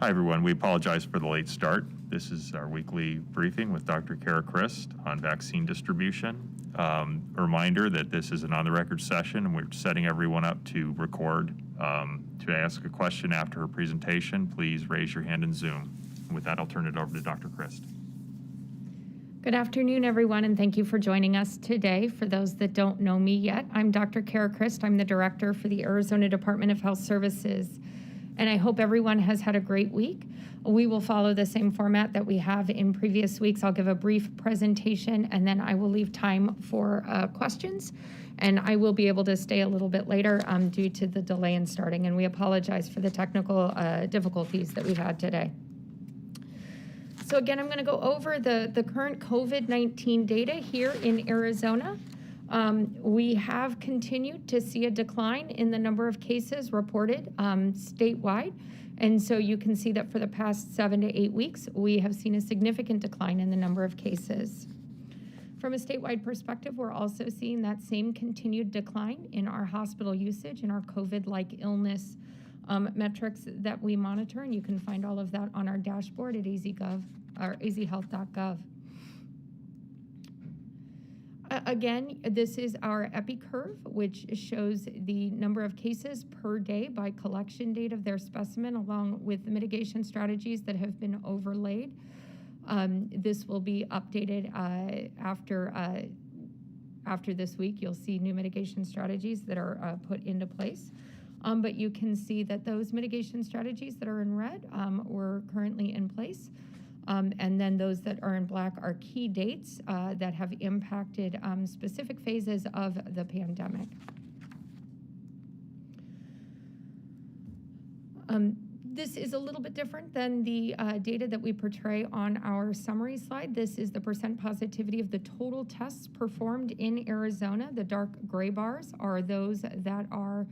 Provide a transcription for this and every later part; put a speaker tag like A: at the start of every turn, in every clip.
A: Hi, everyone. We apologize for the late start. This is our weekly briefing with Dr. Cara Christ on vaccine distribution. A reminder that this is an on-the-record session, and we're setting everyone up to record. To ask a question after her presentation, please raise your hand in Zoom. And with that, I'll turn it over to Dr. Christ.
B: Good afternoon, everyone, and thank you for joining us today. For those that don't know me yet, I'm Dr. Cara Christ. I'm the Director for the Arizona Department of Health Services, and I hope everyone has had a great week. We will follow the same format that we have in previous weeks. I'll give a brief presentation, and then I will leave time for questions, and I will be able to stay a little bit later due to the delay in starting, and we apologize for the technical difficulties that we've had today. So again, I'm going to go over the current COVID-19 data here in Arizona. We have continued to see a decline in the number of cases reported statewide. And so you can see that for the past 7 to 8 weeks, we have seen a significant decline in the number of cases. From a statewide perspective, we're also seeing that same continued decline in our hospital usage and our COVID-like illness metrics that we monitor, and you can find all of that on our dashboard at azgov or azhealth.gov. Again, this is our epi curve, which shows the number of cases per day by collection date of their specimen, along with the mitigation strategies that have been overlaid. This will be updated after this week. You'll see new mitigation strategies that are put into place. But you can see that those mitigation strategies that are in red were currently in place. And then those that are in black are key dates that have impacted specific phases of the pandemic. This is a little bit different than the data that we portray on our summary slide. This is the percent positivity of the total tests performed in Arizona. The dark gray bars are those that are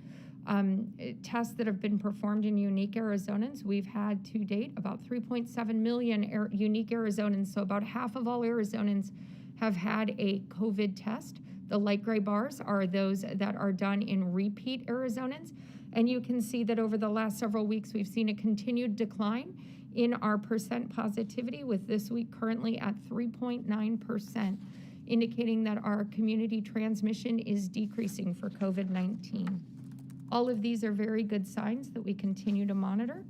B: tests that have been performed in unique Arizonans. We've had to date about 3.7 million unique Arizonans, so about half of all Arizonans have had a COVID test. The light gray bars are those that are done in repeat Arizonans, and you can see that over the last several weeks we've seen a continued decline in our percent positivity, with this week currently at 3.9%, indicating that our community transmission is decreasing for COVID-19. All of these are very good signs that we continue to monitor.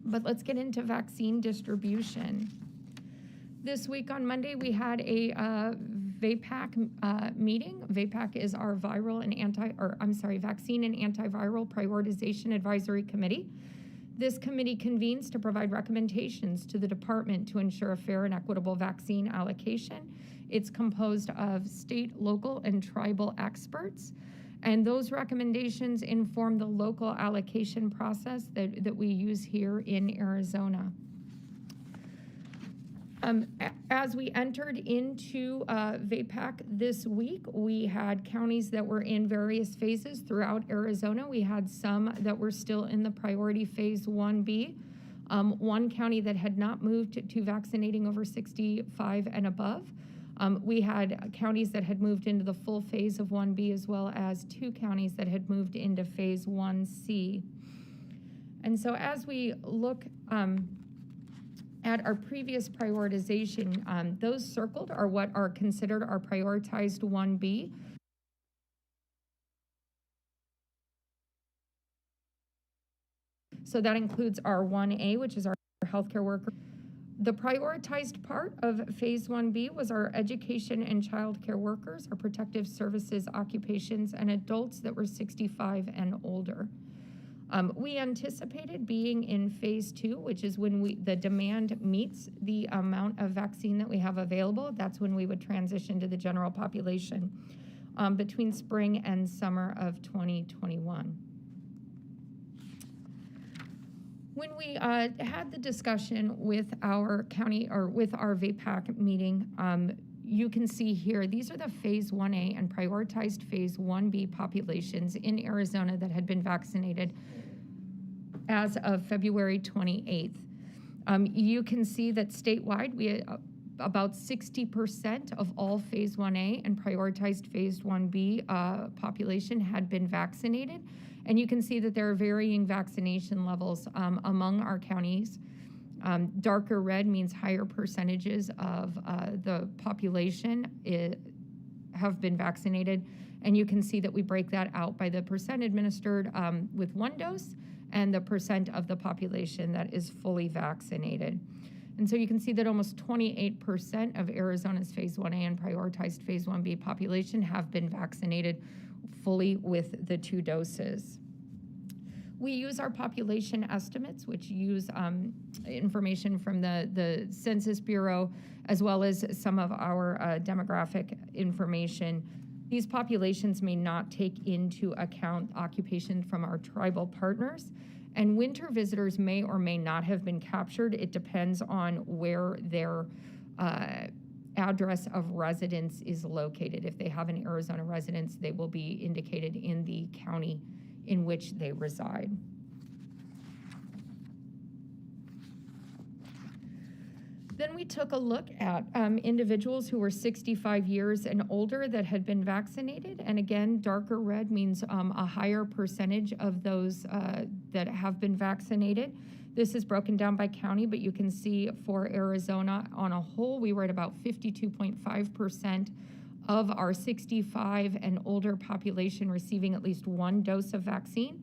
B: But let's get into vaccine distribution. This week on Monday, we had a VAPAC meeting. VAPAC is our Vaccine and Antiviral Prioritization Advisory Committee. This committee convenes to provide recommendations to the department to ensure a fair and equitable vaccine allocation. It's composed of state, local, and tribal experts. And those recommendations inform the local allocation process that we use here in Arizona. As we entered into VAPAC this week, we had counties that were in various phases throughout Arizona. We had some that were still in the priority phase 1B. One county that had not moved to vaccinating over 65 and above. We had counties that had moved into the full phase of 1B, as well as 2 counties that had moved into phase 1C. And so as we look at our previous prioritization, those circled are what are considered our prioritized 1B. So that includes our 1A, which is our healthcare worker. The prioritized part of phase 1B was our education and child care workers, our protective services occupations, and adults that were 65 and older. We anticipated being in phase 2, which is when the demand meets the amount of vaccine that we have available. That's when we would transition to the general population between spring and summer of 2021. When we had the discussion with our county, or with our VAPAC meeting, you can see here, these are the phase 1A and prioritized phase 1B populations in Arizona that had been vaccinated as of February 28th. You can see that statewide, we about 60% of all Phase 1A and prioritized Phase 1B population had been vaccinated. And you can see that there are varying vaccination levels among our counties. Darker red means higher percentages of the population have been vaccinated. And you can see that we break that out by the percent administered with 1 dose and the percent of the population that is fully vaccinated. And so you can see that almost 28% of Arizona's Phase 1A and prioritized Phase 1B population have been vaccinated fully with the 2 doses. We use our population estimates, which use information from the Census Bureau, as well as some of our demographic information. These populations may not take into account occupation from our tribal partners, and winter visitors may or may not have been captured. It depends on where their address of residence is located. If they have an Arizona residence, they will be indicated in the county in which they reside. Then we took a look at individuals who were 65 years and older that had been vaccinated. And again, darker red means a higher percentage of those that have been vaccinated. This is broken down by county, but you can see for Arizona on a whole, we were at about 52.5% of our 65 and older population receiving at least 1 dose of vaccine,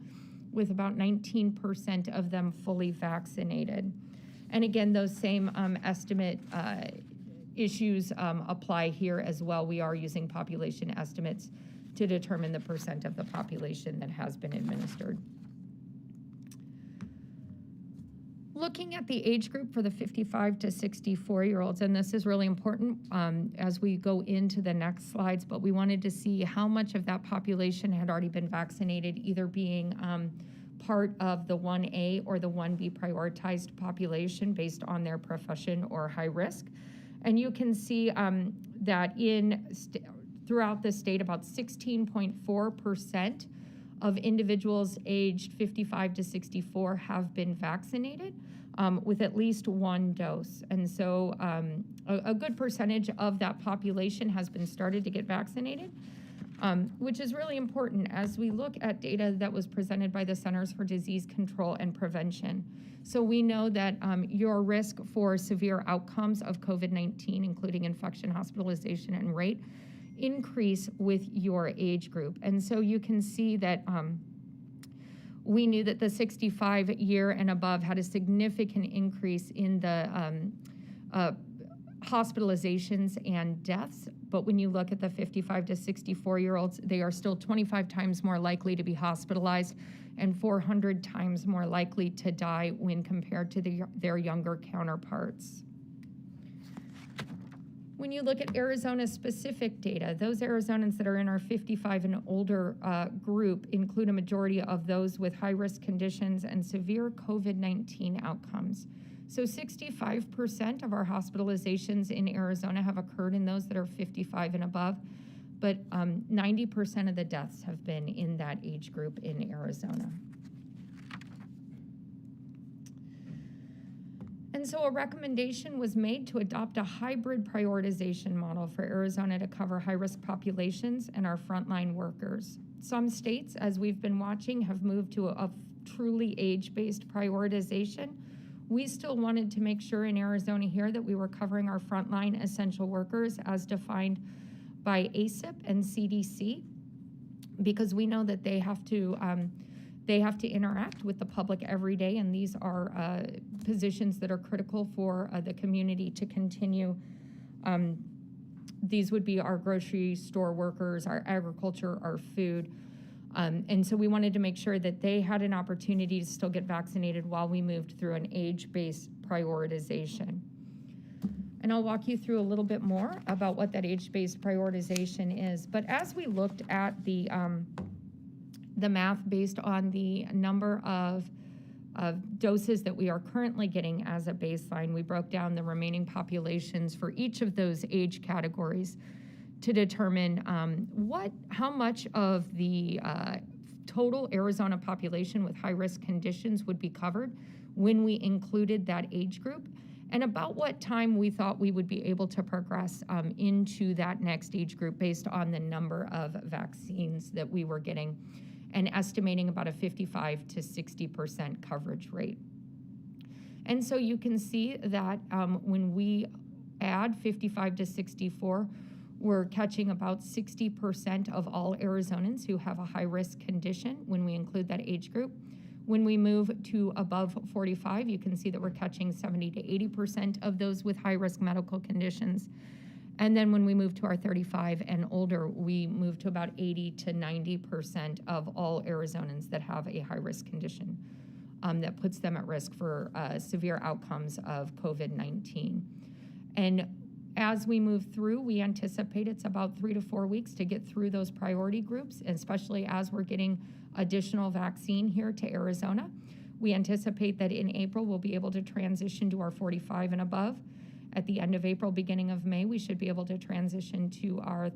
B: with about 19% of them fully vaccinated. And again, those same estimate issues apply here as well. We are using population estimates to determine the percent of the population that has been administered. Looking at the age group for the 55 to 64-year-olds, and this is really important as we go into the next slides, but we wanted to see how much of that population had already been vaccinated, either being part of the 1A or the 1B prioritized population based on their profession or high risk. And you can see that throughout the state, about 16.4% of individuals aged 55 to 64 have been vaccinated with at least 1 dose. And so a good percentage of that population has been started to get vaccinated, which is really important as we look at data that was presented by the Centers for Disease Control and Prevention. So we know that your risk for severe outcomes of COVID-19, including infection, hospitalization, and rate, increase with your age group. And so you can see that we knew that the 65-year and above had a significant increase in the hospitalizations and deaths. But when you look at the 55 to 64-year-olds, they are still 25 times more likely to be hospitalized and 400 times more likely to die when compared to their younger counterparts. When you look at Arizona-specific data, those Arizonans that are in our 55 and older group include a majority of those with high-risk conditions and severe COVID-19 outcomes. So 65% of our hospitalizations in Arizona have occurred in those that are 55 and above, but 90% of the deaths have been in that age group in Arizona. And so a recommendation was made to adopt a hybrid prioritization model for Arizona to cover high-risk populations and our frontline workers. Some states, as we've been watching, have moved to a truly age-based prioritization. We still wanted to make sure in Arizona here that we were covering our frontline essential workers as defined by ACIP and CDC, because we know that they have to interact with the public every day, and these are positions that are critical for the community to continue. These would be our grocery store workers, our agriculture, our food. And so we wanted to make sure that they had an opportunity to still get vaccinated while we moved through an age-based prioritization. And I'll walk you through a little bit more about what that age-based prioritization is. But as we looked at the math based on the number of doses that we are currently getting as a baseline, we broke down the remaining populations for each of those age categories to determine how much of the total Arizona population with high-risk conditions would be covered when we included that age group. and about what time we thought we would be able to progress into that next age group based on the number of vaccines that we were getting, and estimating about a 55 to 60% coverage rate. And so you can see that when we add 55 to 64, we're catching about 60% of all Arizonans who have a high-risk condition when we include that age group. When we move to above 45, you can see that we're catching 70 to 80% of those with high-risk medical conditions. And then when we move to our 35 and older, we move to about 80 to 90% of all Arizonans that have a high-risk condition that puts them at risk for severe outcomes of COVID-19. And as we move through, we anticipate it's about 3 to 4 weeks to get through those priority groups, especially as we're getting additional vaccine here to Arizona. We anticipate that in April, we'll be able to transition to our 45 and above. At the end of April, beginning of May, we should be able to transition to our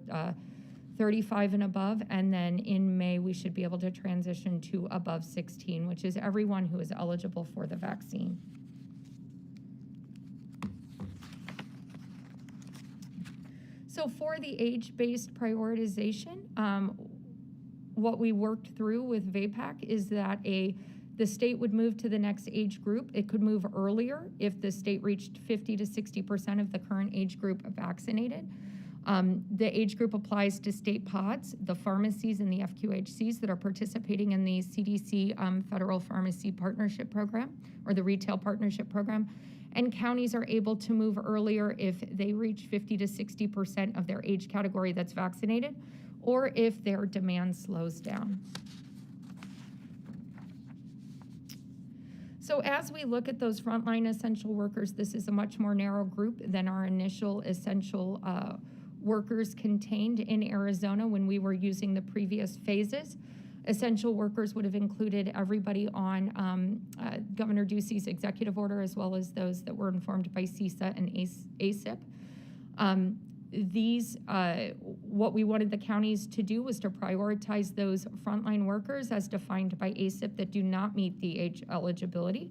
B: 35 and above, and then in May, we should be able to transition to above 16, which is everyone who is eligible for the vaccine. So for the age-based prioritization, what we worked through with VAPAC is that the state would move to the next age group. It could move earlier if the state reached 50 to 60% of the current age group vaccinated. The age group applies to state pods, the pharmacies and the FQHCs that are participating in the CDC Federal Pharmacy Partnership Program, or the Retail Partnership Program. And counties are able to move earlier if they reach 50 to 60% of their age category that's vaccinated, or if their demand slows down. So as we look at those frontline essential workers, this is a much more narrow group than our initial essential workers contained in Arizona when we were using the previous phases. Essential workers would have included everybody on Governor Ducey's executive order, as well as those that were informed by CISA and ACIP. What we wanted the counties to do was to prioritize those frontline workers as defined by ACIP that do not meet the age eligibility.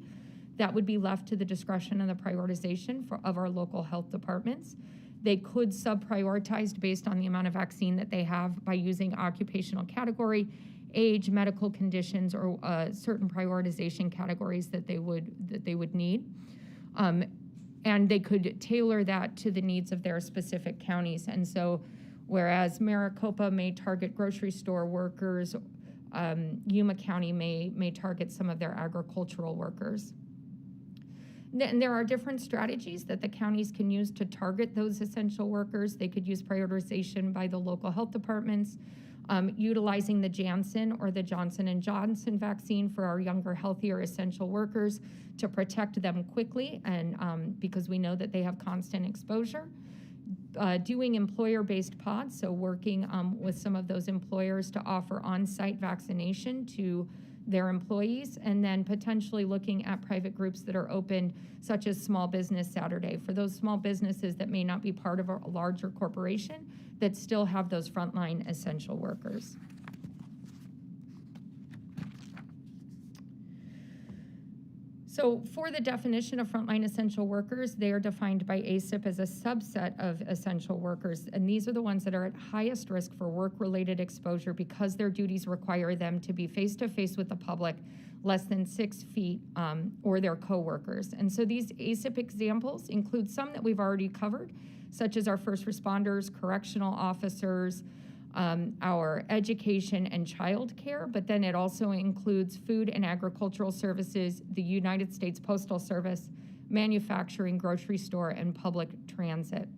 B: That would be left to the discretion and the prioritization of our local health departments. They could sub-prioritize based on the amount of vaccine that they have by using occupational category, age, medical conditions, or certain prioritization categories that they would need. And they could tailor that to the needs of their specific counties. And so whereas Maricopa may target grocery store workers, Yuma County may target some of their agricultural workers. And there are different strategies that the counties can use to target those essential workers. They could use prioritization by the local health departments, utilizing the Janssen or the Johnson & Johnson vaccine for our younger, healthier essential workers to protect them quickly, and because we know that they have constant exposure. Doing employer-based pods, so working with some of those employers to offer on-site vaccination to their employees, and then potentially looking at private groups that are open, such as Small Business Saturday, for those small businesses that may not be part of a larger corporation that still have those frontline essential workers. So for the definition of frontline essential workers, they are defined by ACIP as a subset of essential workers, and these are the ones that are at highest risk for work-related exposure because their duties require them to be face-to-face with the public less than 6 feet or their coworkers. And so these ACIP examples include some that we've already covered, such as our first responders, correctional officers, our education and child care, but then it also includes food and agricultural services, the United States Postal Service, manufacturing, grocery store, and public transit.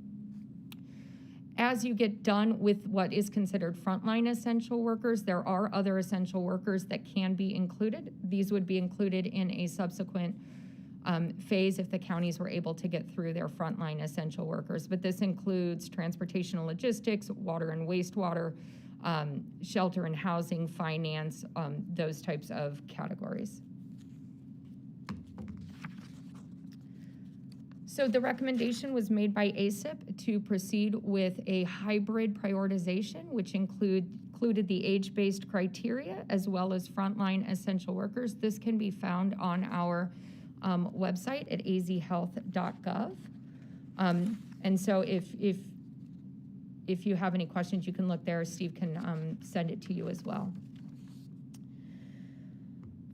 B: As you get done with what is considered frontline essential workers, there are other essential workers that can be included. These would be included in a subsequent phase if the counties were able to get through their frontline essential workers. But this includes transportation and logistics, water and wastewater, shelter and housing, finance, those types of categories. So the recommendation was made by ACIP to proceed with a hybrid prioritization, which included the age-based criteria as well as frontline essential workers. This can be found on our website at azhealth.gov. And so if you have any questions, you can look there. Steve can send it to you as well.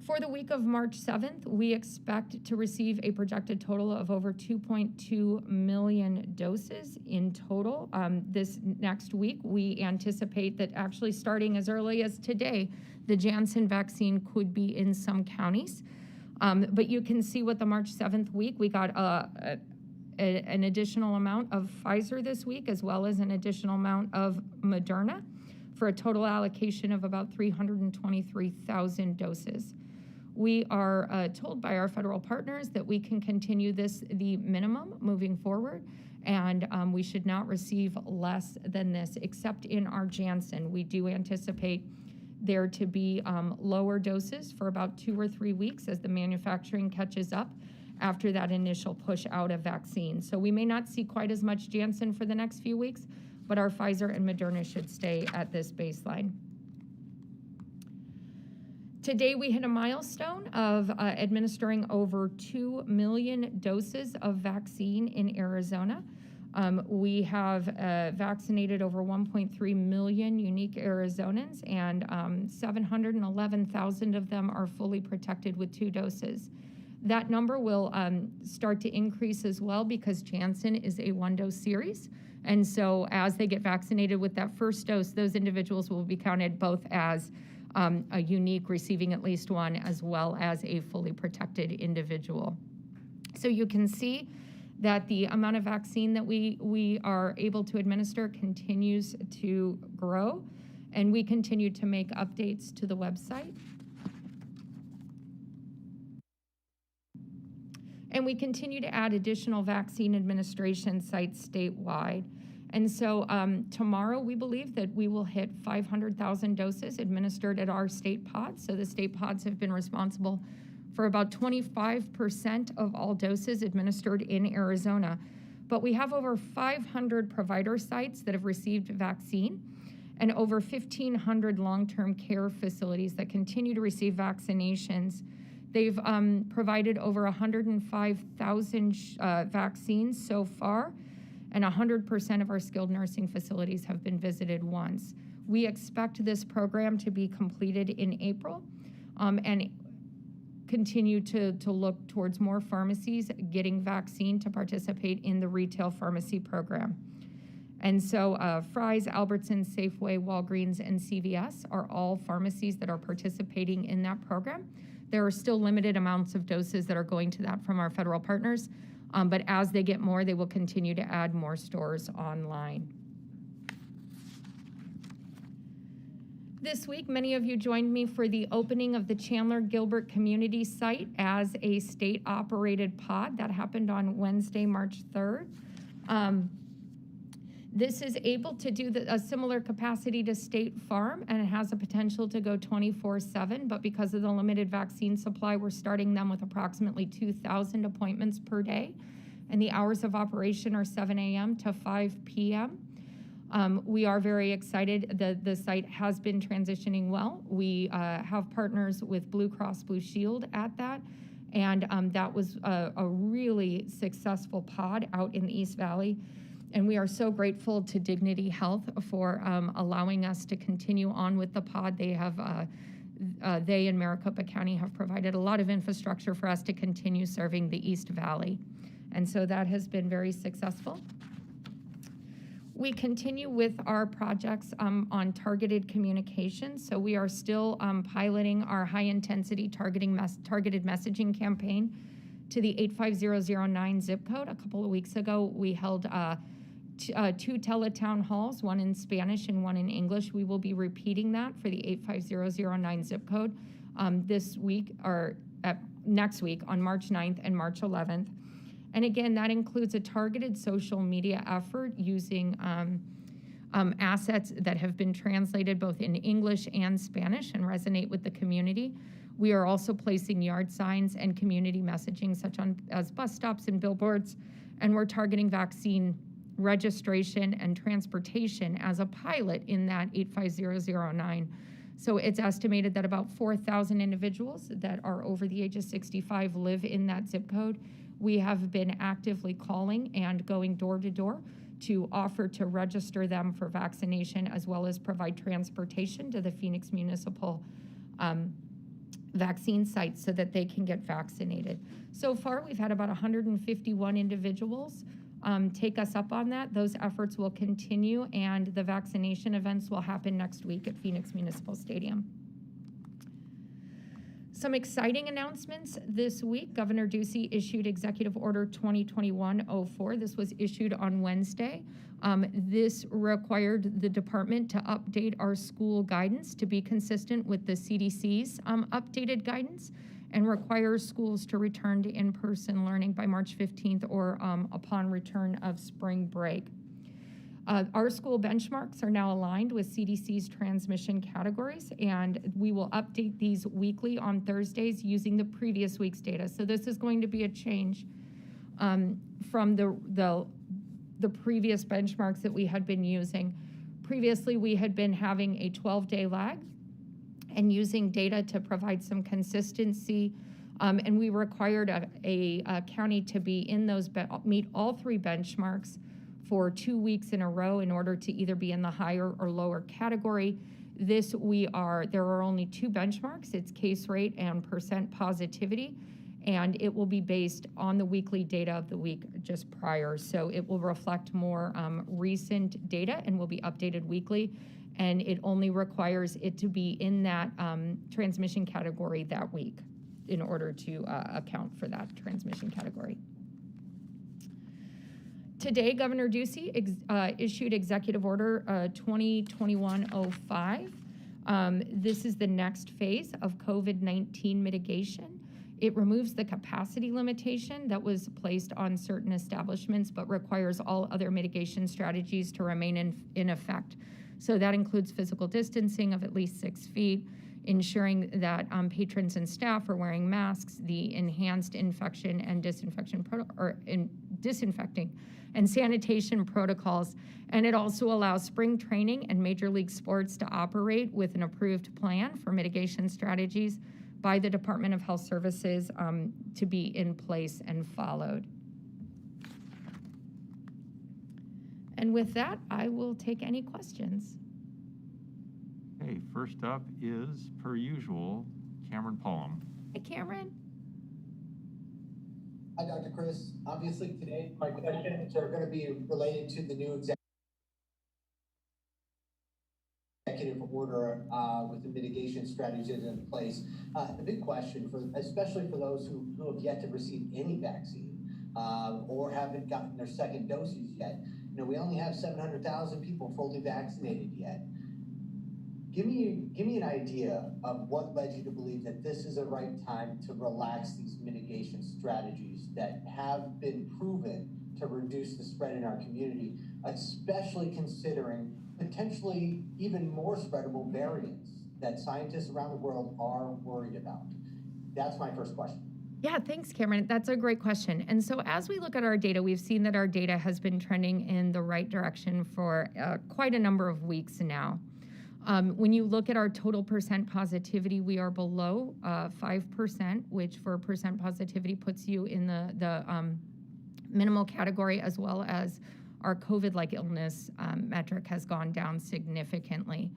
B: For the week of March 7th, we expect to receive a projected total of over 2.2 million doses in total. This next week, we anticipate that actually starting as early as today, the Janssen vaccine could be in some counties. But you can see what the March 7th week, we got an additional amount of Pfizer this week, as well as an additional amount of Moderna, for a total allocation of about 323,000 doses. We are told by our federal partners that we can continue the minimum moving forward, and we should not receive less than this, except in our Janssen. We do anticipate there to be lower doses for about 2 or 3 weeks as the manufacturing catches up after that initial push out of vaccines. So we may not see quite as much Janssen for the next few weeks, but our Pfizer and Moderna should stay at this baseline. Today, we hit a milestone of administering over 2 million doses of vaccine in Arizona. We have vaccinated over 1.3 million unique Arizonans, and 711,000 of them are fully protected with 2 doses. That number will start to increase as well because Janssen is a 1-dose series. And so as they get vaccinated with that first dose, those individuals will be counted both as a unique receiving at least one, as well as a fully protected individual. So you can see that the amount of vaccine that we are able to administer continues to grow, and we continue to make updates to the website. And we continue to add additional vaccine administration sites statewide. And so tomorrow, we believe that we will hit 500,000 doses administered at our state pods. So the state pods have been responsible for about 25% of all doses administered in Arizona. But we have over 500 provider sites that have received vaccine and over 1,500 long-term care facilities that continue to receive vaccinations. They've provided over 105,000 vaccines so far, and 100% of our skilled nursing facilities have been visited once. We expect this program to be completed in April and continue to look towards more pharmacies getting vaccine to participate in the retail pharmacy program. And so Fry's, Albertsons, Safeway, Walgreens, and CVS are all pharmacies that are participating in that program. There are still limited amounts of doses that are going to that from our federal partners, but as they get more, they will continue to add more stores online. This week, many of you joined me for the opening of the Chandler Gilbert Community Site as a state-operated pod. That happened on Wednesday, March 3rd. This is able to do a similar capacity to State Farm, and it has a potential to go 24/7, but because of the limited vaccine supply, we're starting them with approximately 2,000 appointments per day, and the hours of operation are 7 a.m. to 5 p.m. We are very excited. The site has been transitioning well. We have partners with Blue Cross Blue Shield at that, and that was a really successful pod out in the East Valley. And we are so grateful to Dignity Health for allowing us to continue on with the pod. They in Maricopa County have provided a lot of infrastructure for us to continue serving the East Valley. And so that has been very successful. We continue with our projects on targeted communication. So we are still piloting our high-intensity targeted messaging campaign to the 85009 zip code. A couple of weeks ago, we held 2 teletown halls, one in Spanish and one in English. We will be repeating that for the 85009 zip code this week or next week on March 9th and March 11th. And again, that includes a targeted social media effort using assets that have been translated both in English and Spanish and resonate with the community. We are also placing yard signs and community messaging such as bus stops and billboards, and we're targeting vaccine registration and transportation as a pilot in that 85009 So it's estimated that about 4,000 individuals that are over the age of 65 live in that zip code. We have been actively calling and going door to door to offer to register them for vaccination, as well as provide transportation to the Phoenix Municipal vaccine sites so that they can get vaccinated. So far, we've had about 151 individuals take us up on that. Those efforts will continue, and the vaccination events will happen next week at Phoenix Municipal Stadium. Some exciting announcements this week. Governor Ducey issued Executive Order 2021-04. This was issued on Wednesday. This required the department to update our school guidance to be consistent with the CDC's updated guidance, and requires schools to return to in-person learning by March 15th or upon return of spring break. Our school benchmarks are now aligned with CDC's transmission categories, and we will update these weekly on Thursdays using the previous week's data. So this is going to be a change from the previous benchmarks that we had been using. Previously, we had been having a 12-day lag and using data to provide some consistency, and we required a county to be in those, meet all three benchmarks for 2 weeks in a row in order to either be in the higher or lower category. There are only two benchmarks. It's case rate and percent positivity, and it will be based on the weekly data of the week just prior. So it will reflect more recent data and will be updated weekly, and it only requires it to be in that transmission category that week in order to account for that transmission category. Today, Governor Ducey issued Executive Order 2021-05. This is the next phase of COVID-19 mitigation. It removes the capacity limitation that was placed on certain establishments, but requires all other mitigation strategies to remain in effect. So that includes physical distancing of at least 6 feet, ensuring that patrons and staff are wearing masks, the enhanced infection and disinfecting and sanitation protocols, and it also allows spring training and major league sports to operate with an approved plan for mitigation strategies by the Department of Health Services to be in place and followed. And with that, I will take any questions.
A: Okay, first up is, per usual, Cameron Pullum.
B: Hi, Cameron.
C: Hi, Dr. Chris. Obviously, today my questions are going to be related to the new executive order with the mitigation strategies in place. The big question, especially for those who have yet to receive any vaccine or haven't gotten their second doses yet. We only have 700,000 people fully vaccinated yet. Give me an idea of what led you to believe that this is the right time to relax these mitigation strategies that have been proven to reduce the spread in our community, especially considering potentially even more spreadable variants that scientists around the world are worried about. That's my first question.
B: Yeah, thanks, Cameron. That's a great question. And so as we look at our data, we've seen that our data has been trending in the right direction for quite a number of weeks now. When you look at our total percent positivity, we are below 5%, which for percent positivity puts you in the minimal category, as well as our COVID-like illness metric has gone down significantly.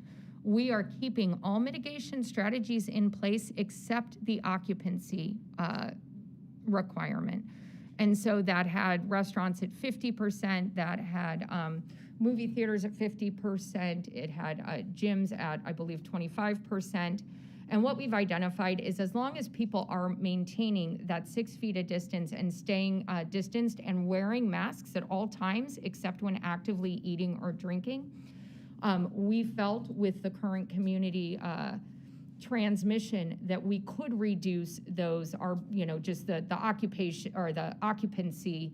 B: We are keeping all mitigation strategies in place except the occupancy requirement. And so that had restaurants at 50%, that had movie theaters at 50%, it had gyms at, I believe, 25%. And what we've identified is as long as people are maintaining that 6 feet of distance and staying distanced and wearing masks at all times, except when actively eating or drinking, we felt with the current community transmission that we could reduce those, just the occupation or the occupancy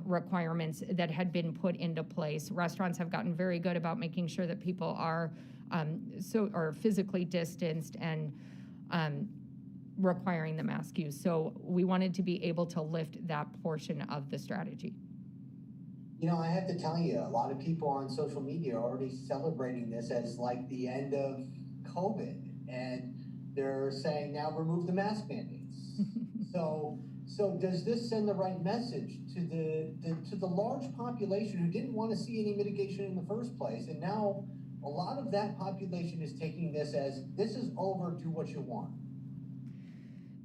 B: requirements that had been put into place. Restaurants have gotten very good about making sure that people are physically distanced and requiring the mask use. So we wanted to be able to lift that portion of the strategy.
C: I have to tell you, a lot of people on social media are already celebrating this as like the end of COVID, and they're saying now remove the mask mandates. So does this send the right message to the large population who didn't want to see any mitigation in the first place, and now a lot of that population is taking this as this is over, do what you want?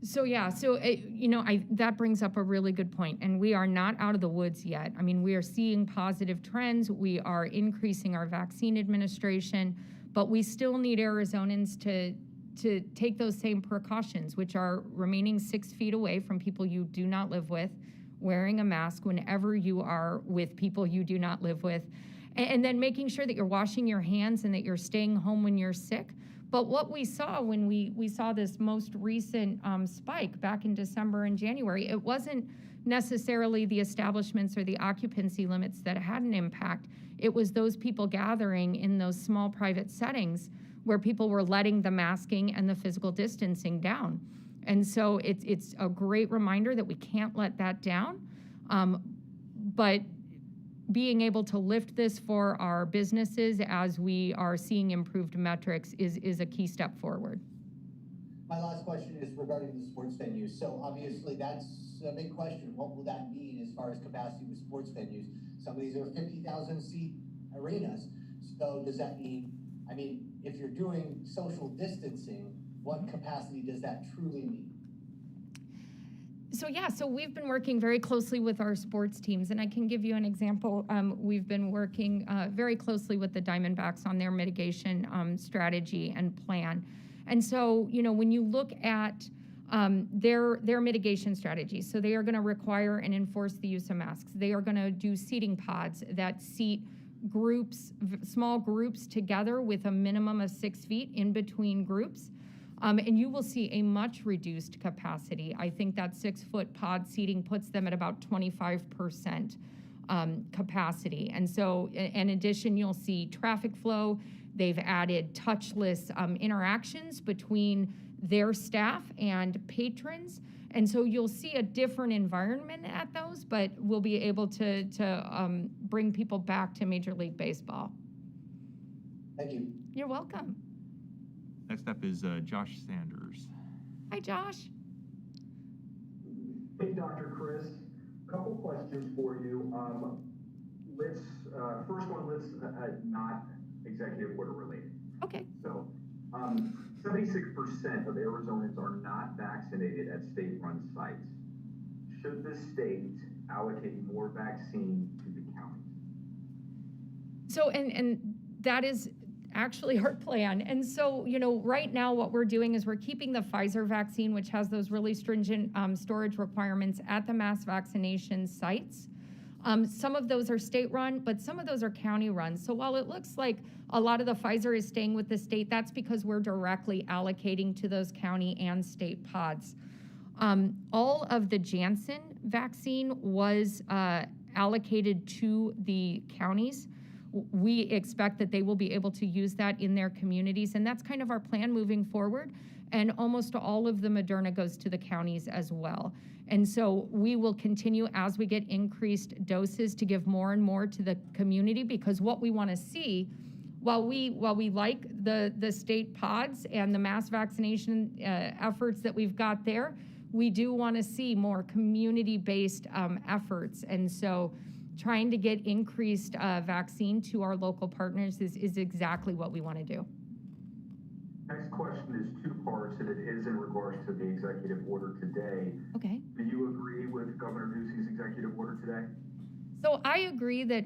B: So yeah, that brings up a really good point, and we are not out of the woods yet. I mean, we are seeing positive trends. We are increasing our vaccine administration, but we still need Arizonans to take those same precautions, which are remaining 6 feet away from people you do not live with, wearing a mask whenever you are with people you do not live with, and then making sure that you're washing your hands and that you're staying home when you're sick. But what we saw when we saw this most recent spike back in December and January, it wasn't necessarily the establishments or the occupancy limits that had an impact. It was those people gathering in those small private settings where people were letting the masking and the physical distancing down. And so it's a great reminder that we can't let that down. But being able to lift this for our businesses as we are seeing improved metrics is a key step forward.
C: My last question is regarding the sports venues. So obviously that's a big question. What will that mean as far as capacity with sports venues? Some of these are 50,000 seat arenas. So does that mean, if you're doing social distancing, what capacity does that truly mean?
B: So we've been working very closely with our sports teams, and I can give you an example. We've been working very closely with the Diamondbacks on their mitigation strategy and plan. And so, when you look at their mitigation strategy, so they are going to require and enforce the use of masks. They are going to do seating pods that seat groups, small groups together with a minimum of 6 feet in between groups. And you will see a much reduced capacity. I think that 6-foot pod seating puts them at about 25% capacity. And so in addition, you'll see traffic flow. They've added touchless interactions between their staff and patrons. And so you'll see a different environment at those, but we'll be able to bring people back to Major League Baseball.
C: Thank you.
B: You're welcome.
A: Next up is Josh Sanders.
B: Hi, Josh.
D: Hey, Dr. Chris. A couple questions for you. First one, not executive order related.
B: Okay.
D: So, 76% of Arizonans are not vaccinated at state-run sites. Should the state allocate more vaccine to the counties?
B: So, and that is actually our plan. And so, right now what we're doing is we're keeping the Pfizer vaccine, which has those really stringent storage requirements at the mass vaccination sites. Some of those are state-run, but some of those are county-run. So while it looks like a lot of the Pfizer is staying with the state, that's because we're directly allocating to those county and state pods. All of the Janssen vaccine was allocated to the counties. We expect that they will be able to use that in their communities, and that's kind of our plan moving forward. And almost all of the Moderna goes to the counties as well. And so we will continue as we get increased doses to give more and more to the community, because what we want to see, while we like the state pods and the mass vaccination efforts that we've got there, we do want to see more community-based efforts. And so trying to get increased vaccine to our local partners is exactly what we want to do.
D: Next question is two parts, and it is in regards to the executive order today.
B: Okay.
D: Do you agree with Governor Ducey's executive order today?
B: So I agree that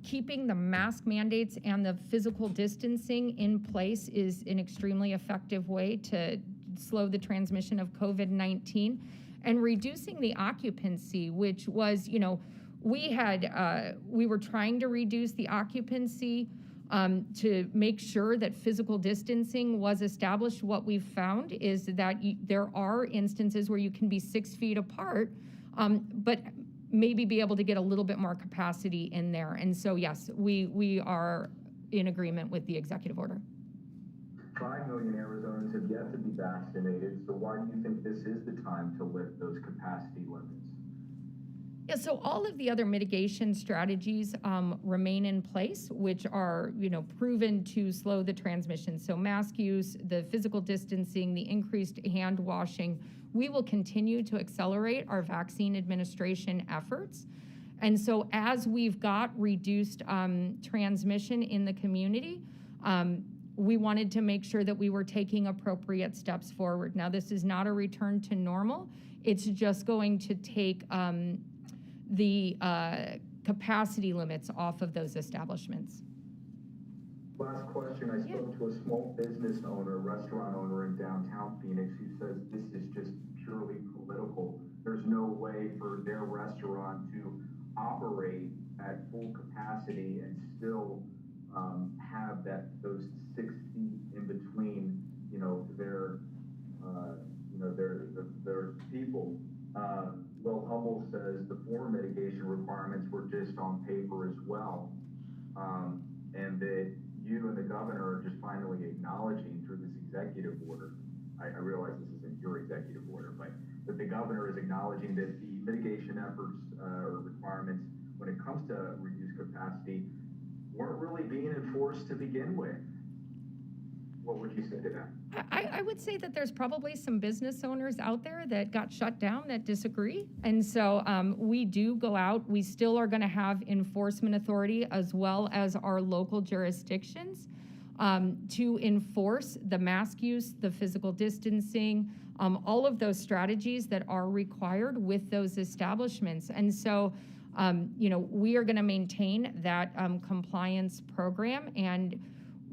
B: keeping the mask mandates and the physical distancing in place is an extremely effective way to slow the transmission of COVID-19, and reducing the occupancy, which was, we were trying to reduce the occupancy to make sure that physical distancing was established. What we've found is that there are instances where you can be 6 feet apart, but maybe be able to get a little bit more capacity in there. And so, yes, we are in agreement with the executive order.
D: 5 million Arizonans have yet to be vaccinated, so why do you think this is the time to lift those capacity limits?
B: Yeah, so all of the other mitigation strategies remain in place, which are, proven to slow the transmission. So mask use, the physical distancing, the increased hand washing. We will continue to accelerate our vaccine administration efforts. And so as we've got reduced transmission in the community, we wanted to make sure that we were taking appropriate steps forward. Now, this is not a return to normal. It's just going to take the capacity limits off of those establishments.
D: Last question. I spoke to a small business owner, restaurant owner in downtown Phoenix who says this is just purely political. There's no way for their restaurant to operate at full capacity and still have those 6 feet in between, their people. Will Humble says the former mitigation requirements were just on paper as well, and that you and the governor are just finally acknowledging through this executive order. I realize this isn't your executive order, but that the governor is acknowledging that the mitigation efforts or requirements when it comes to reduced capacity weren't really being enforced to begin with. What would you say to that?
B: I would say that there's probably some business owners out there that got shut down that disagree. And so we do go out. We still are going to have enforcement authority as well as our local jurisdictions to enforce the mask use, the physical distancing, all of those strategies that are required with those establishments. And so, we are going to maintain that compliance program. And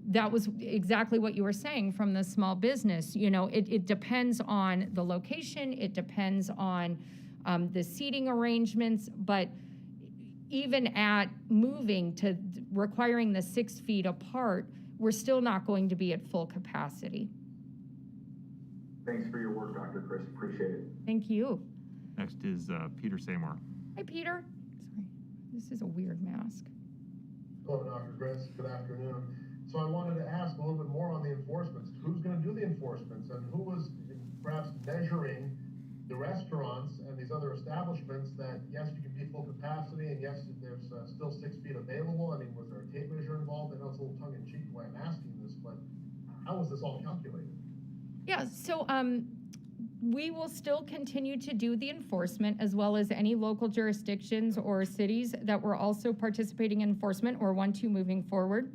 B: that was exactly what you were saying from the small business. It depends on the location, it depends on the seating arrangements, but even at moving to requiring the 6 feet apart, we're still not going to be at full capacity.
D: Thanks for your work, Dr. Chris. Appreciate it.
B: Thank you.
A: Next is Peter Seymour.
B: Hi, Peter. Sorry, this is a weird mask.
E: Hello, Dr. Chris. Good afternoon. So I wanted to ask a little bit more on the enforcements. Who's going to do the enforcements, and who was perhaps measuring the restaurants and these other establishments that, yes, you can be full capacity, and yes, there's still 6 feet available? I mean, was there a tape measure involved? I know it's a little tongue-in-cheek the way I'm asking this, but how was this all calculated?
B: Yeah, so we will still continue to do the enforcement, as well as any local jurisdictions or cities that were also participating in enforcement or want to moving forward.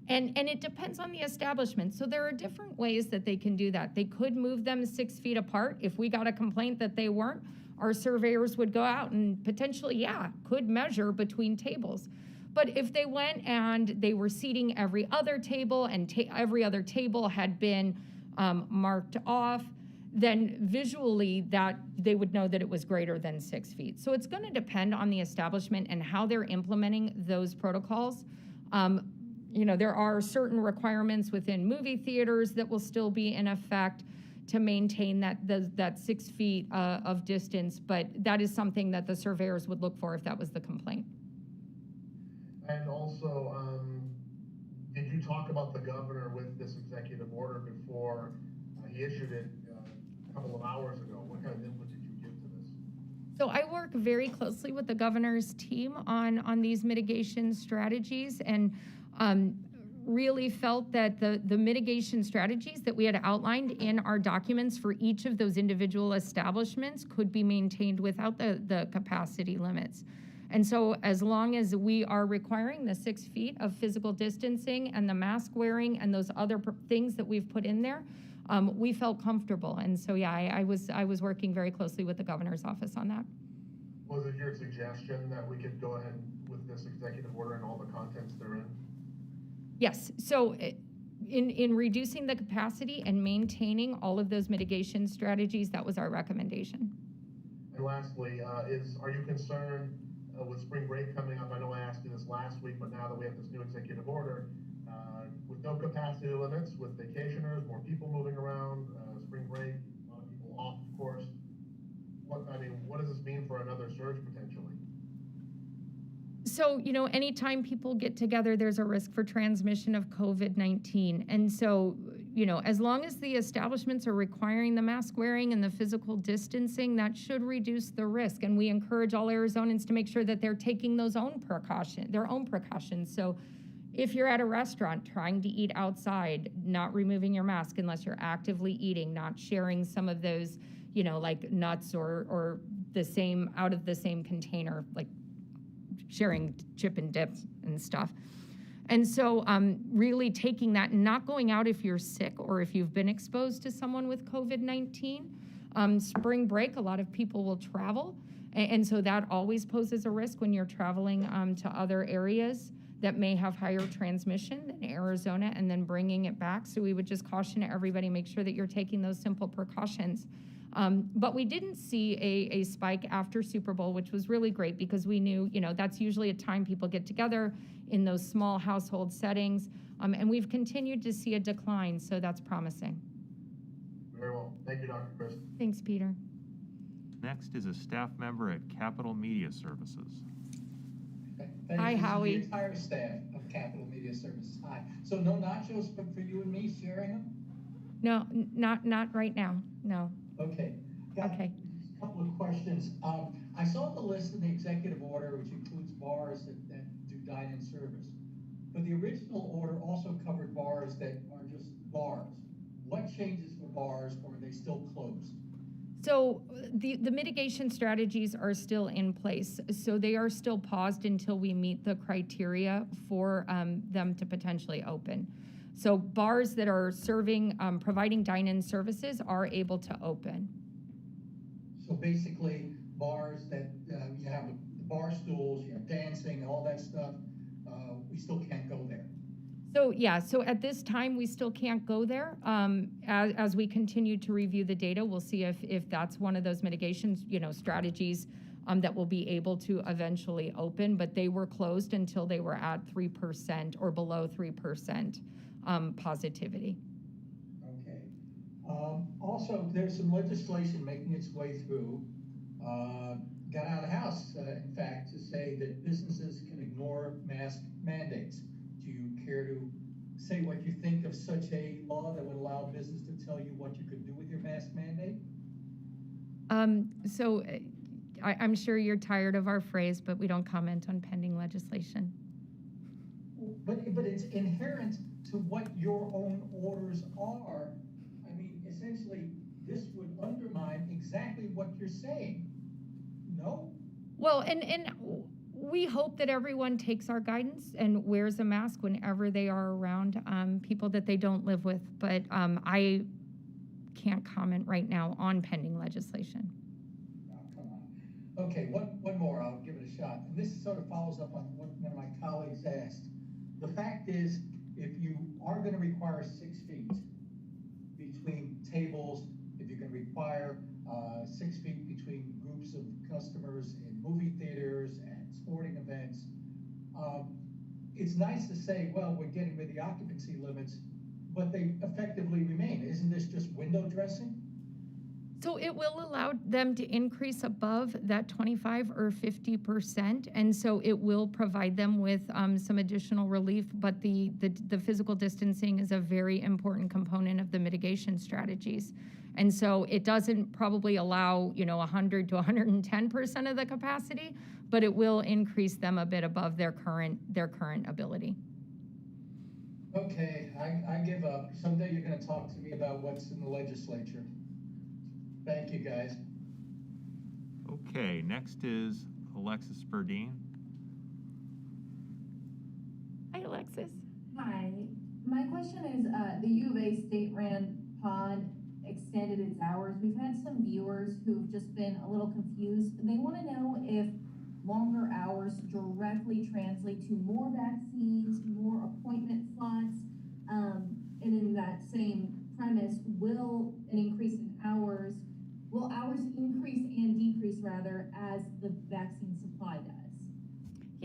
B: And it depends on the establishment. So there are different ways that they can do that. They could move them 6 feet apart. If we got a complaint that they weren't, our surveyors would go out and potentially, could measure between tables. But if they went and they were seating every other table and every other table had been marked off, then visually that they would know that it was greater than 6 feet. So it's going to depend on the establishment and how they're implementing those protocols. There are certain requirements within movie theaters that will still be in effect to maintain that 6 feet of distance, but that is something that the surveyors would look for if that was the complaint.
E: And also, did you talk about the governor with this executive order before he issued it a couple of hours ago? What kind of input did you give to this?
B: So I work very closely with the governor's team on these mitigation strategies, and really felt that the mitigation strategies that we had outlined in our documents for each of those individual establishments could be maintained without the capacity limits. And so as long as we are requiring the 6 feet of physical distancing and the mask wearing and those other things that we've put in there, we felt comfortable. And so, I was working very closely with the governor's office on that.
E: Was it your suggestion that we could go ahead with this executive order and all the contents therein?
B: Yes. So in reducing the capacity and maintaining all of those mitigation strategies, that was our recommendation.
E: And lastly, are you concerned with spring break coming up? I know I asked you this last week, but now that we have this new executive order, with no capacity limits, with vacationers, more people moving around, spring break, a lot of people off, of course. What does this mean for another surge potentially?
B: So, anytime people get together, there's a risk for transmission of COVID-19. And so, as long as the establishments are requiring the mask wearing and the physical distancing, that should reduce the risk. And we encourage all Arizonans to make sure that they're taking their own precautions. So if you're at a restaurant trying to eat outside, not removing your mask unless you're actively eating, not sharing some of those, like nuts or out of the same container, like sharing chip and dip and stuff. And so really taking that and not going out if you're sick or if you've been exposed to someone with COVID-19. Spring break, a lot of people will travel. And so that always poses a risk when you're traveling to other areas that may have higher transmission than Arizona and then bringing it back. So we would just caution everybody, make sure that you're taking those simple precautions. But we didn't see a spike after Super Bowl, which was really great because we knew, that's usually a time people get together in those small household settings. And we've continued to see a decline, so that's promising.
E: Very well. Thank you, Dr. Christ.
B: Thanks, Peter.
A: Next is a staff member at Capital Media Services.
B: Hi, Howie.
F: The entire staff of Capital Media Services. Hi. So no nachos for you and me sharing them?
B: No, not right now. No.
F: Okay. Got
B: Okay.
F: A couple of questions. I saw the list in the executive order, which includes bars that do dine-in service. But the original order also covered bars that are just bars. What changes for bars, or are they still closed?
B: So the mitigation strategies are still in place. So they are still paused until we meet the criteria for them to potentially open. So bars that are providing dine-in services are able to open.
F: So basically, bars that you have the bar stools, you have dancing, all that stuff, we still can't go there.
B: So at this time, we still can't go there. As we continue to review the data, we'll see if that's one of those mitigations, strategies that will be able to eventually open, but they were closed until they were at 3% or below 3% positivity.
F: Okay. Also, there's some legislation making its way through, got out of the House, in fact, to say that businesses can ignore mask mandates. Do you care to say what you think of such a law that would allow business to tell you what you could do with your mask mandate?
B: I'm sure you're tired of our phrase, but we don't comment on pending legislation.
F: But it's inherent to what your own orders are. I mean, essentially, this would undermine exactly what you're saying. No?
B: Well, and we hope that everyone takes our guidance and wears a mask whenever they are around people that they don't live with. But I can't comment right now on pending legislation.
F: Oh, come on. Okay, one more. I'll give it a shot. And this sort of follows up on what one of my colleagues asked. The fact is, if you are going to require 6 feet between tables, if you can require 6 feet between groups of customers in movie theaters and sporting events, it's nice to say, well, we're getting rid of the occupancy limits, but they effectively remain. Isn't this just window dressing?
B: So it will allow them to increase above that 25 or 50%, and so it will provide them with some additional relief, but the physical distancing is a very important component of the mitigation strategies. And so it doesn't probably allow, 100 to 110% of the capacity, but it will increase them a bit above their current ability.
F: Okay, I give up. Someday you're going to talk to me about what's in the legislature. Thank you, guys.
A: Okay, next is Alexis Burdine.
B: Hi, Alexis.
G: Hi. My question is, the U of A state-ran pod extended its hours. We've had some viewers who've just been a little confused. They want to know if longer hours directly translate to more vaccines, more appointment slots, and in that same premise, will hours increase and decrease rather as the vaccine supply does?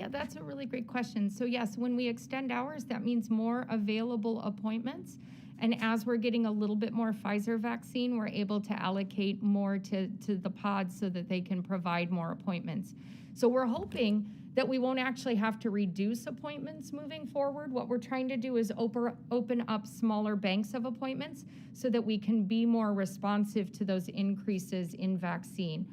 B: Yeah, that's a really great question. So yes, when we extend hours, that means more available appointments. And as we're getting a little bit more Pfizer vaccine, we're able to allocate more to the pods so that they can provide more appointments. So we're hoping that we won't actually have to reduce appointments moving forward. What we're trying to do is open up smaller banks of appointments so that we can be more responsive to those increases in vaccine.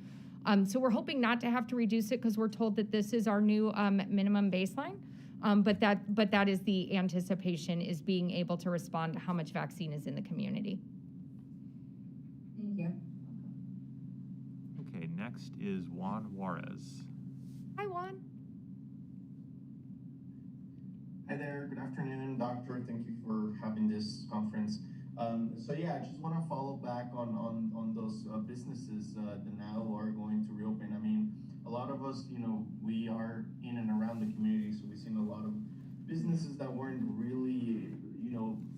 B: So we're hoping not to have to reduce it because we're told that this is our new minimum baseline. But that is the anticipation, is being able to respond to how much vaccine is in the community.
G: Thank you.
A: Okay, next is Juan Juarez.
B: Hi, Juan.
H: Hi there, good afternoon, doctor. Thank you for having this conference. So yeah, I just want to follow back on those businesses that now are going to reopen. I mean, a lot of us, we are in and around the community, so we've seen a lot of businesses that weren't really,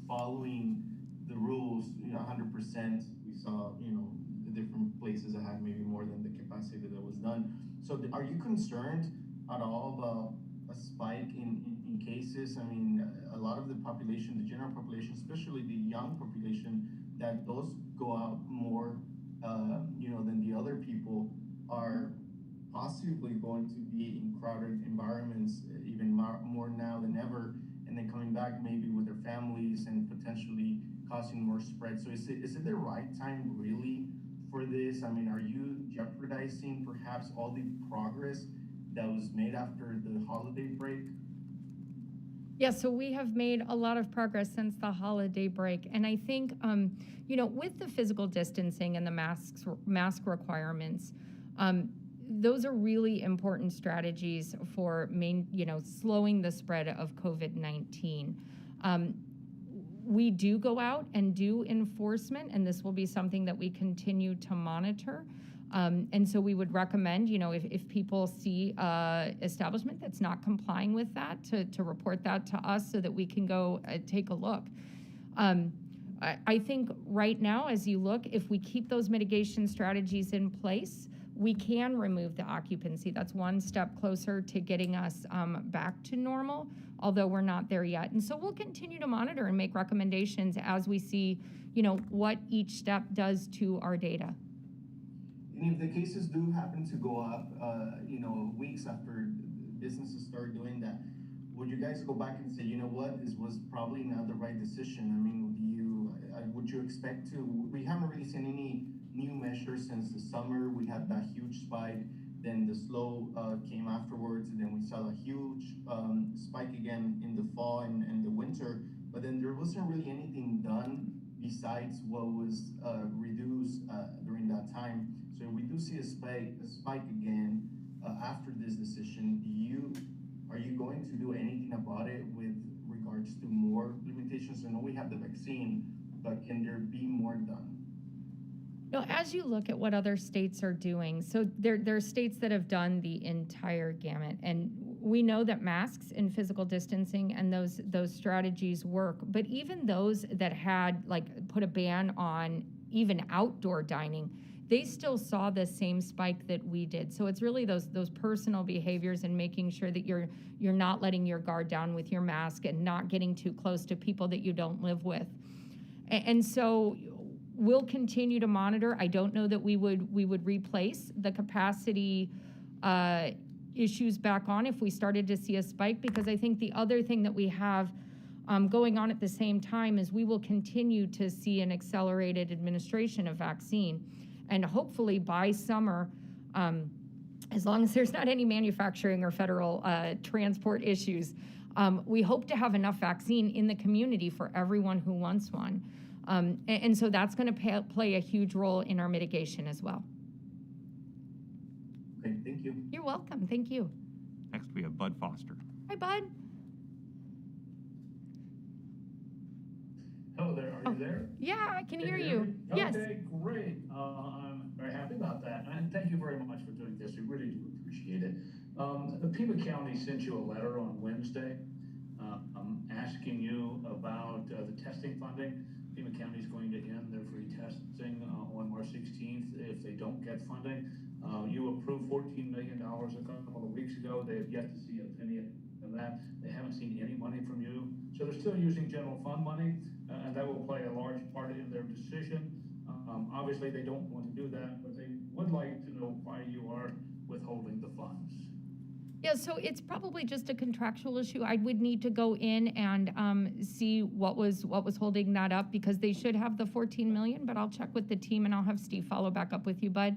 H: following the rules, 100%. We saw, the different places that had maybe more than the capacity that was done. So are you concerned at all about a spike in cases? I mean, a lot of the population, the general population, especially the young population, that those go out more, than the other people, are possibly going to be in crowded environments even more now than ever, and then coming back maybe with their families and potentially causing more spread. So is it the right time really for this? I mean, are you jeopardizing perhaps all the progress that was made after the holiday break?
B: Yeah, so we have made a lot of progress since the holiday break. And I think, with the physical distancing and the mask requirements, those are really important strategies for slowing the spread of COVID-19. We do go out and do enforcement, and this will be something that we continue to monitor. And so we would recommend, if people see establishment that's not complying with that, to report that to us so that we can go take a look. I think right now, as you look, if we keep those mitigation strategies in place, we can remove the occupancy. That's one step closer to getting us back to normal, although we're not there yet. And so we'll continue to monitor and make recommendations as we see, what each step does to our data.
H: And if the cases do happen to go up, weeks after businesses start doing that, would you guys go back and say, you know what, this was probably not the right decision? I mean, would you expect to? We haven't really seen any new measures since the summer. We had that huge spike, then the slow came afterwards, and then we saw a huge spike again in the fall and the winter. But then there wasn't really anything done besides what was reduced during that time. So if we do see a spike again after this decision, are you going to do anything about it with regards to more limitations? I know we have the vaccine, but can there be more done?
B: No, as you look at what other states are doing, so there are states that have done the entire gamut, and we know that masks and physical distancing and those strategies work. But even those that had put a ban on even outdoor dining, they still saw the same spike that we did. So it's really those personal behaviors and making sure that you're not letting your guard down with your mask and not getting too close to people that you don't live with. And so we'll continue to monitor. I don't know that we would replace the capacity issues back on if we started to see a spike, because I think the other thing that we have going on at the same time is we will continue to see an accelerated administration of vaccine. And hopefully by summer, as long as there's not any manufacturing or federal transport issues, we hope to have enough vaccine in the community for everyone who wants one. And so that's going to play a huge role in our mitigation as well.
H: Okay, thank you.
B: You're welcome. Thank you.
A: Next, we have Bud Foster.
B: Hi, Bud.
I: Hello there, are you there?
B: Yeah, I can hear
I: you
B: you.
I: hear me?
B: Yes.
I: Okay, great. I'm very happy about that. And thank you very much for doing this. We really do appreciate it. The Pima County sent you a letter on Wednesday asking you about the testing funding. Pima County is going to end their free testing on March 16th if they don't get funding. You approved $14 million a couple of weeks ago. They have yet to see a penny of that. They haven't seen any money from you. So they're still using general fund money, and that will play a large part in their decision. Obviously, they don't want to do that, but they would like to know why you are withholding the funds.
B: Yeah, so it's probably just a contractual issue. I would need to go in and see what was holding that up, because they should have the 14 million, but I'll check with the team and I'll have Steve follow back up with you, Bud.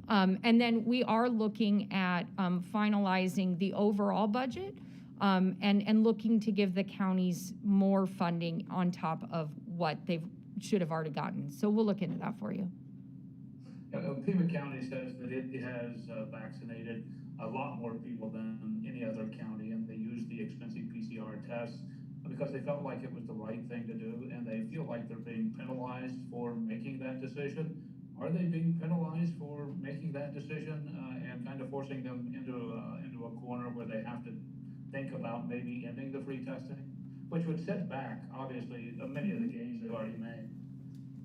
B: And then we are looking at finalizing the overall budget and looking to give the counties more funding on top of what they should have already gotten. So we'll look into that for you.
I: Pima County says that it has vaccinated a lot more people than any other county, and they used the expensive PCR tests because they felt like it was the right thing to do, and they feel like they're being penalized for making that decision. Are they being penalized for making that decision and kind of forcing them into a corner where they have to think about maybe ending the free testing, which would set back, obviously, many of the gains they've already made?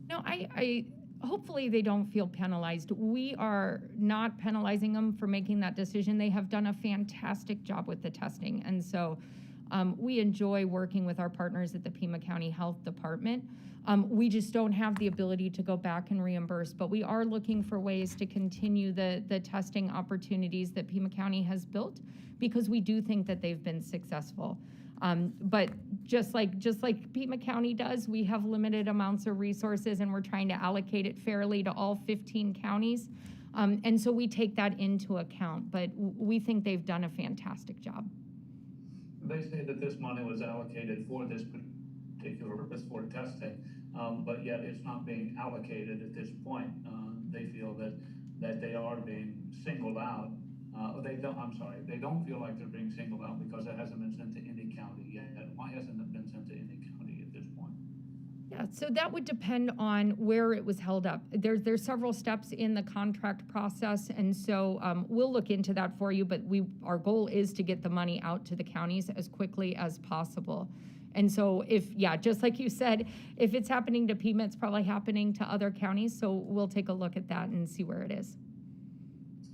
B: No, I hopefully they don't feel penalized. We are not penalizing them for making that decision. They have done a fantastic job with the testing. And so we enjoy working with our partners at the Pima County Health Department. We just don't have the ability to go back and reimburse, but we are looking for ways to continue the testing opportunities that Pima County has built, because we do think that they've been successful. But just like Pima County does, we have limited amounts of resources, and we're trying to allocate it fairly to all 15 counties. And so we take that into account, but we think they've done a fantastic job.
I: They say that this money was allocated for this particular purpose for testing, but yet it's not being allocated at this point. They feel that they are being singled out. They don't feel like they're being singled out because it hasn't been sent to any county yet. Why hasn't it been sent to any county at this point?
B: Yeah, so that would depend on where it was held up. There's several steps in the contract process, and so we'll look into that for you, but our goal is to get the money out to the counties as quickly as possible. And so just like you said, if it's happening to Pima, it's probably happening to other counties, so we'll take a look at that and see where it is.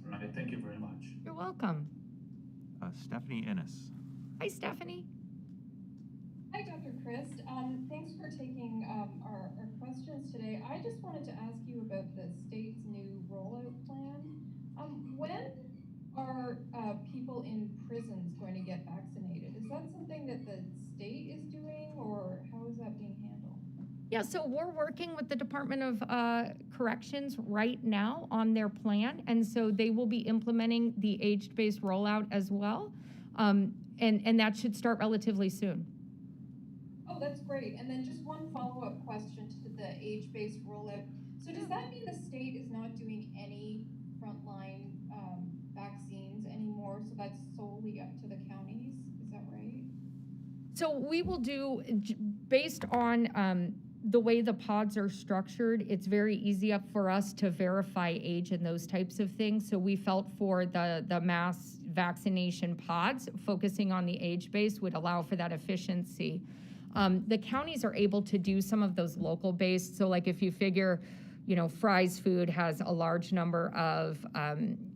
I: All right, thank you very much.
B: You're welcome.
A: Stephanie Innes.
B: Hi, Stephanie.
J: Hi, Dr. Christ. Thanks for taking our questions today. I just wanted to ask you about the state's new rollout plan. When are people in prisons going to get vaccinated? Is that something that the state is doing, or how is that being handled?
B: Yeah, so we're working with the Department of Corrections right now on their plan, and so they will be implementing the age-based rollout as well, and that should start relatively soon.
J: Oh, that's great. And then just one follow-up question to the age-based rollout. So does that mean the state is not doing any frontline vaccines anymore? So that's solely up to the counties? Is that right?
B: So we will do, based on the way the pods are structured, it's very easy up for us to verify age and those types of things. So we felt for the mass vaccination pods, focusing on the age base would allow for that efficiency. The counties are able to do some of those local based. So like if you figure, Fry's Food has a large number of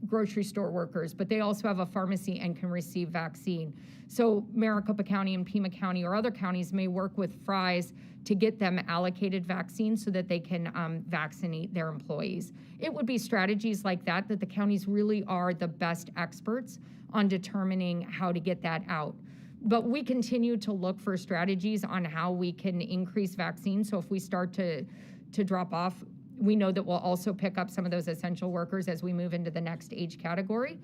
B: grocery store workers, but they also have a pharmacy and can receive vaccine. So Maricopa County and Pima County or other counties may work with Fry's to get them allocated vaccines so that they can vaccinate their employees. It would be strategies like that the counties really are the best experts on determining how to get that out. But we continue to look for strategies on how we can increase vaccines. So if we start to drop off, we know that we'll also pick up some of those essential workers as we move into the next age category.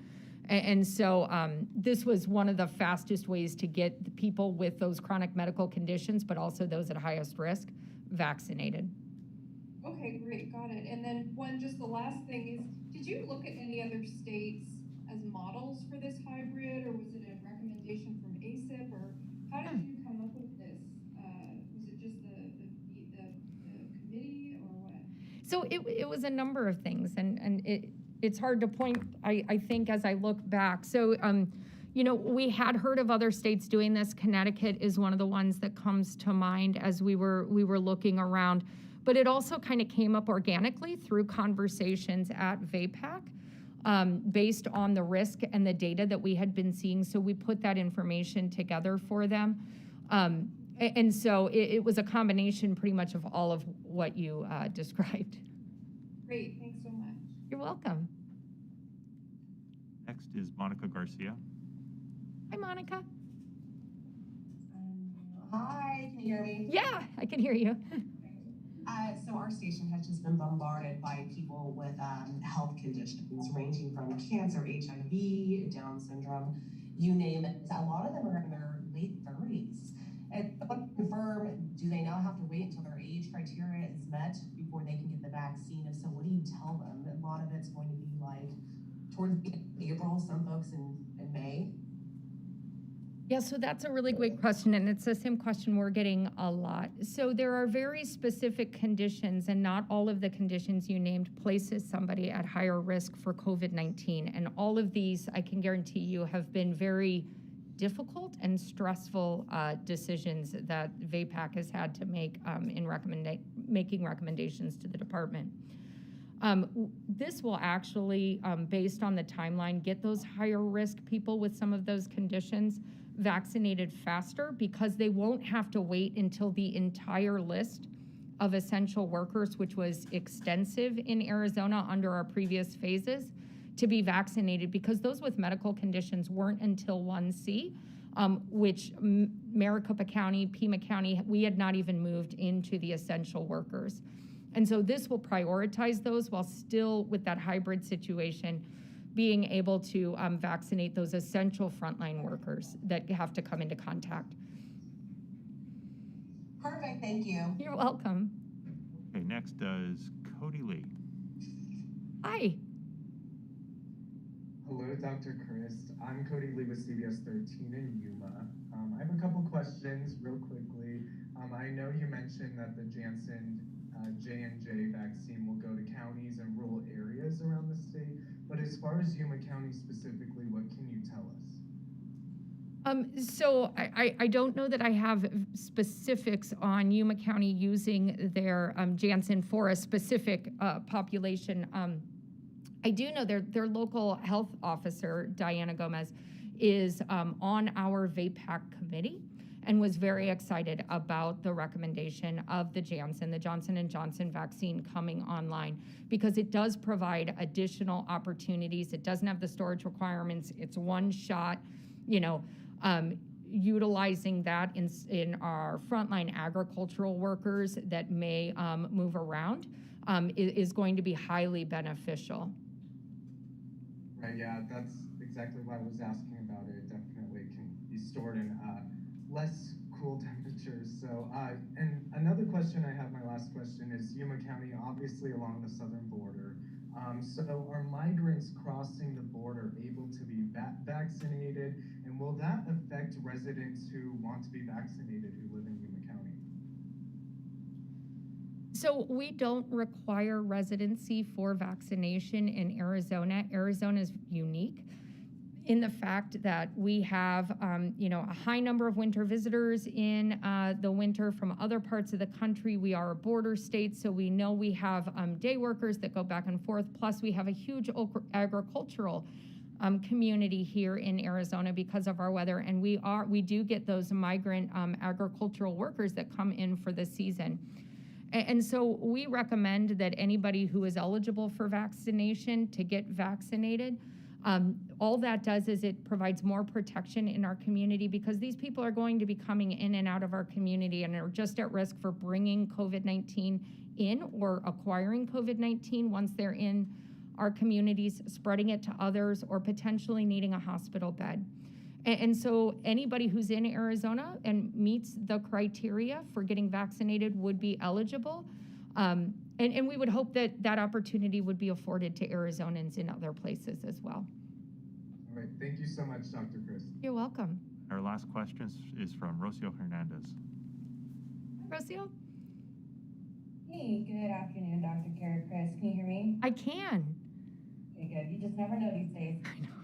B: And so this was one of the fastest ways to get the people with those chronic medical conditions, but also those at highest risk, vaccinated.
J: Okay, great, got it. And then the last thing is, did you look at any other states as models for this hybrid, or was it a recommendation from ACIP, or how did you come up with this? Was it just the committee, or what?
B: So it was a number of things, and it's hard to point, I think, as I look back. So, we had heard of other states doing this. Connecticut is one of the ones that comes to mind as we were looking around. But it also kind of came up organically through conversations at VAPAC. based on the risk and the data that we had been seeing. So we put that information together for them. And so it was a combination pretty much of all of what you described.
J: Great, thanks so much.
B: You're welcome.
A: Next is Monica Garcia.
B: Hi, Monica.
K: Hi, can you hear me?
B: Yeah, I can hear you.
K: So our station has just been bombarded by people with health conditions ranging from cancer, HIV, Down syndrome, you name it. A lot of them are in their late 30s. And I want to confirm, do they now have to wait until their age criteria is met before they can get the vaccine? If so, what do you tell them? A lot of it's going to be like towards the end of April, some folks in May.
B: Yeah, so that's a really great question, and it's the same question we're getting a lot. So there are very specific conditions, and not all of the conditions you named places somebody at higher risk for COVID-19. And all of these, I can guarantee you, have been very difficult and stressful decisions that VAPAC has had to make in making recommendations to the department. This will actually, based on the timeline, get those higher risk people with some of those conditions vaccinated faster, because they won't have to wait until the entire list of essential workers, which was extensive in Arizona under our previous phases, to be vaccinated, because those with medical conditions weren't until 1C, which Maricopa County, Pima County, we had not even moved into the essential workers. And so this will prioritize those while still with that hybrid situation being able to vaccinate those essential frontline workers that have to come into contact.
K: Perfect, thank you.
B: You're welcome.
A: Okay, next is Cody Lee.
B: Hi.
L: Hello, Dr. Christ. I'm Cody Lee with CBS 13 in Yuma. I have a couple questions real quickly. I know you mentioned that the Janssen J&J vaccine will go to counties and rural areas around the state, but as far as Yuma County specifically, what can you tell us?
B: So I don't know that I have specifics on Yuma County using their Janssen for a specific population. I do know their local health officer, Diana Gomez, is on our VAPAC committee and was very excited about the recommendation of the Johnson & Johnson vaccine coming online, because it does provide additional opportunities. It doesn't have the storage requirements. It's one shot, utilizing that in our frontline agricultural workers that may move around is going to be highly beneficial.
L: Right, yeah, that's exactly why I was asking about it. It definitely can be stored in less cool temperatures. So, and another question I have, my last question, is Yuma County, obviously along the southern border. So are migrants crossing the border able to be vaccinated, and will that affect residents who want to be vaccinated who live in Yuma County?
B: So we don't require residency for vaccination in Arizona. Arizona is unique in the fact that we have, a high number of winter visitors in the winter from other parts of the country. We are a border state, so we know we have day workers that go back and forth. Plus, we have a huge agricultural community here in Arizona because of our weather, and we do get those migrant agricultural workers that come in for the season. And so we recommend that anybody who is eligible for vaccination to get vaccinated. All that does is it provides more protection in our community, because these people are going to be coming in and out of our community and are just at risk for bringing COVID-19 in or acquiring COVID-19 once they're in our communities, spreading it to others, or potentially needing a hospital bed. And so anybody who's in Arizona and meets the criteria for getting vaccinated would be eligible. And we would hope that that opportunity would be afforded to Arizonans in other places as well.
L: All right, thank you so much, Dr. Chris.
B: You're welcome.
A: Our last question is from Rocio Hernandez.
B: Rocio?
M: Hey, good afternoon, Dr. Cara Christ. Can you hear me?
B: I can.
M: Okay, good. You just never know these days.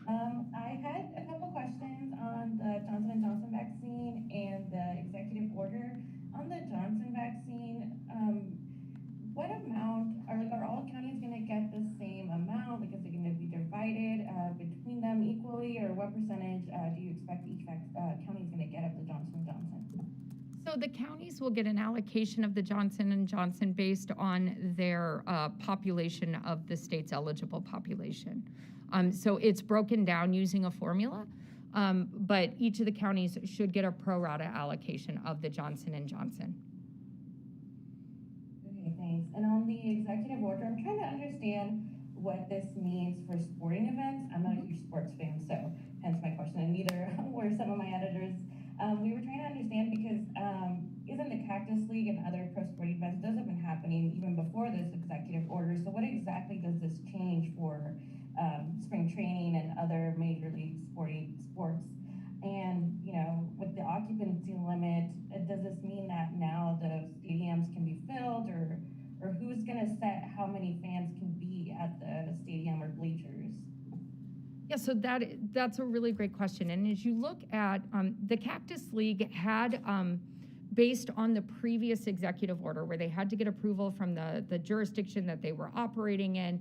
M: I had a couple questions on the Johnson & Johnson vaccine and the executive order. On the Johnson vaccine, what amount, are all counties going to get the same amount? Like, is it going to be divided
B: the counties will get an allocation of the Johnson & Johnson based on their population of the state's eligible population. So it's broken down using a formula, but each of the counties should get a pro rata allocation of the Johnson & Johnson.
M: Okay, thanks. And on the executive order, I'm trying to understand what this means for sporting events. I'm not a huge sports fan, so hence my question, and neither were some of my editors. We were trying to understand because isn't the Cactus League and other pro sport events, those have been happening even before this executive order. So what exactly does this change for spring training and other major league sports? And, you know, with the occupancy limit, does this mean that now the stadiums can be filled, or who's going to set how many fans can be at the stadium or bleachers?
B: Yeah, so that's a really great question. And as you look at the Cactus League had, based on the previous executive order where they had to get approval from the jurisdiction that they were operating in,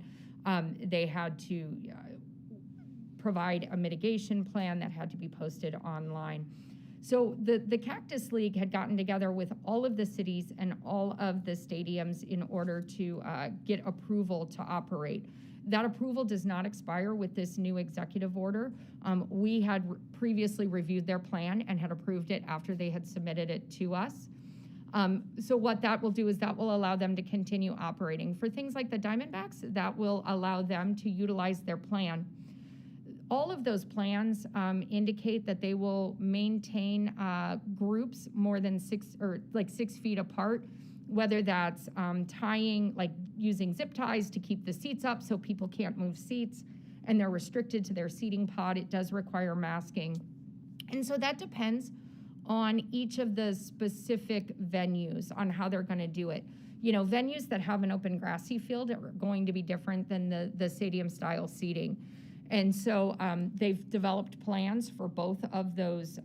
B: they had to provide a mitigation plan that had to be posted online. So the Cactus League had gotten together with all of the cities and all of the stadiums in order to get approval to operate. That approval does not expire with this new executive order. We had previously reviewed their plan and had approved it after they had submitted it to us. So what that will do is that will allow them to continue operating. For things like the Diamondbacks, that will allow them to utilize their plan. All of those plans indicate that they will maintain groups more than 6 feet apart, whether that's tying, like using zip ties to keep the seats up so people can't move seats, and they're restricted to their seating pod. It does require masking. And so that depends on each of the specific venues on how they're going to do it. You know, venues that have an open grassy field are going to be different than the stadium style seating. And so they've developed plans for both of those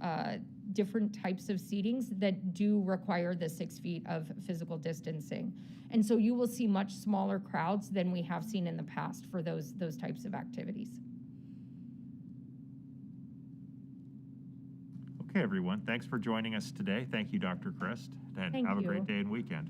B: different types of seatings that do require the 6 feet of physical distancing. And so you will see much smaller crowds than we have seen in the past for those types of activities.
A: Okay, everyone. Thanks for joining us today. Thank you, Dr. Christ, and
B: Thank
A: have a
B: you.
A: great day and weekend.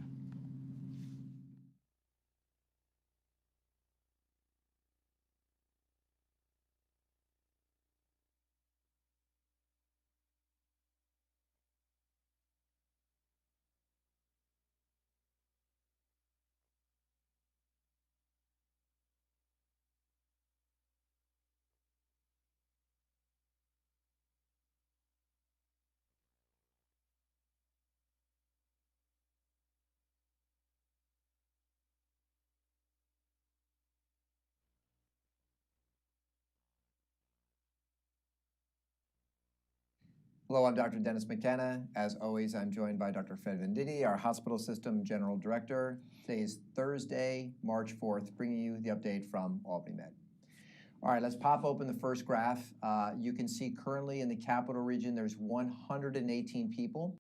N: Hello, I'm Dr. Dennis McKenna. As always, I'm joined by Dr. Fred Venditti, our Hospital System General Director. Today is Thursday, March 4th, bringing you the update from Albany Med. All right, let's pop open the first graph. You can see currently in the capital region, there's 118 people